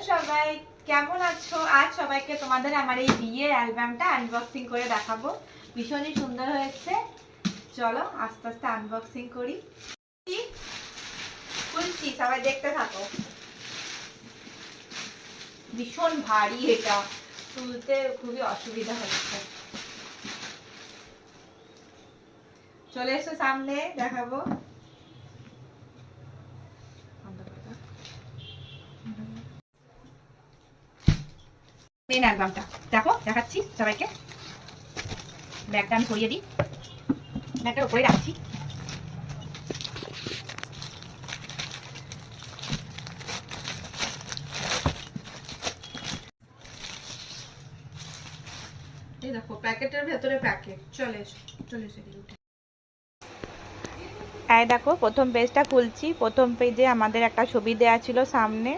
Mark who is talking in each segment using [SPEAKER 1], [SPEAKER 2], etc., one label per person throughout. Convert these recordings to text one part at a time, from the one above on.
[SPEAKER 1] সবাই, কেমন আছো? আজ সবাইকে তোমাদের আমার এই বিয়ের অ্যালবামটা আনবক্সিং করে দেখাবো। ভীষণই সুন্দর হয়েছে। চলো আস্তে আস্তে আনবক্সিং করি। খুলছি, সবাই দেখতে থাকো। ভীষণ ভারী, এটা তুলতে খুবই অসুবিধা হচ্ছে। চলে এসো সামনে, দেখাবো। মেন অ্যালবামটা দেখো, দেখাচ্ছি সবাইকে। ব্যাগটা আমি সরিয়ে দিই, ব্যাগটার উপরে রাখছি। এই দেখো প্যাকেটের ভেতরে প্যাকেট। চলে এসো, চলে এসো। এই দেখো প্রথম পেজটা খুলছি। প্রথম পেজে আমাদের একটা ছবি দেয়া ছিল সামনে।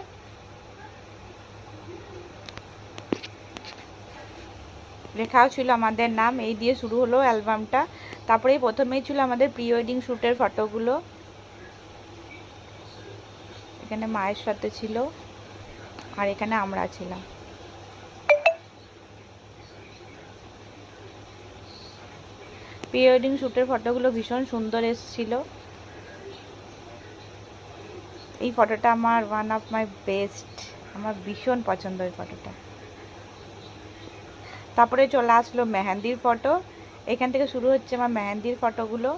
[SPEAKER 1] লেখাও ছিল আমাদের নাম, এই দিয়ে শুরু হলো অ্যালবামটা। তারপরে প্রথমেই ছিল আমাদের প্রি ওয়েডিং শ্যুটের ফটোগুলো। এখানে মায়ের সাথে ছিল, আর এখানে আমরা ছিলাম। প্রি ওয়েডিং শ্যুটের ফটোগুলো ভীষণ সুন্দর এসেছিল। এই ফটোটা আমার ওয়ান অফ মাই বেস্ট, আমার ভীষণ পছন্দ এই ফটোটা। তারপরে চলে আসলো মেহেন্দির ফটো। এখান থেকে শুরু হচ্ছে আমার মেহেন্দির ফটোগুলো।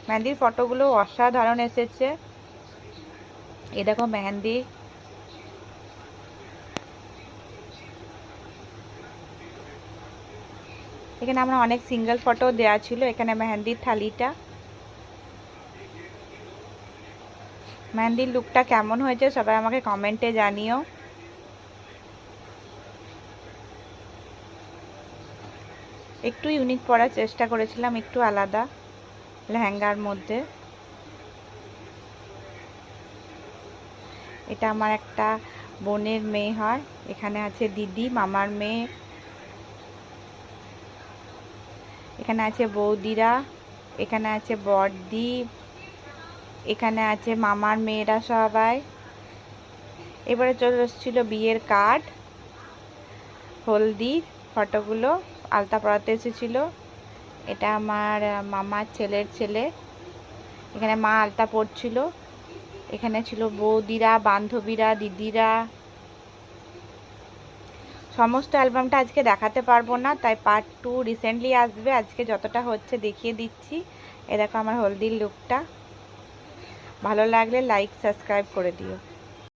[SPEAKER 1] মেহেন্দির ফটোগুলো অসাধারণ এসেছে। এই দেখো মেহেন্দি। এখানে আমরা অনেক সিঙ্গেল ফটো দেওয়া ছিল। এখানে মেহেন্দির থালিটা। মেহেন্দির লুকটা কেমন হয়েছে সবাই আমাকে কমেন্টে জানিও। একটু ইউনিক পরার চেষ্টা করেছিলাম, একটু আলাদা লেহেঙ্গার মধ্যে। এটা আমার একটা বোনের মেয়ে হয়। এখানে আছে দিদি, মামার মেয়ে। এখানে আছে বৌদিরা, এখানে আছে বড়দি, এখানে আছে মামার মেয়েরা সবাই। এবারে চলে এসেছিল বিয়ের কার্ড, হলদি ফটোগুলো আলতা পরাতে এসেছিল। এটা আমার মামার ছেলের ছেলে। এখানে মা আলতা পরছিল। এখানে ছিল বৌদিরা, বান্ধবীরা, দিদিরা। সমস্ত অ্যালবামটা আজকে দেখাতে পারবো না, তাই পার্ট 2 রিসেন্টলি আসবে। আজকে যতটা হচ্ছে দেখিয়ে দিচ্ছি। এ দেখো আমার হলদির লুকটা। ভালো লাগলে লাইক সাবস্ক্রাইব করে দিও।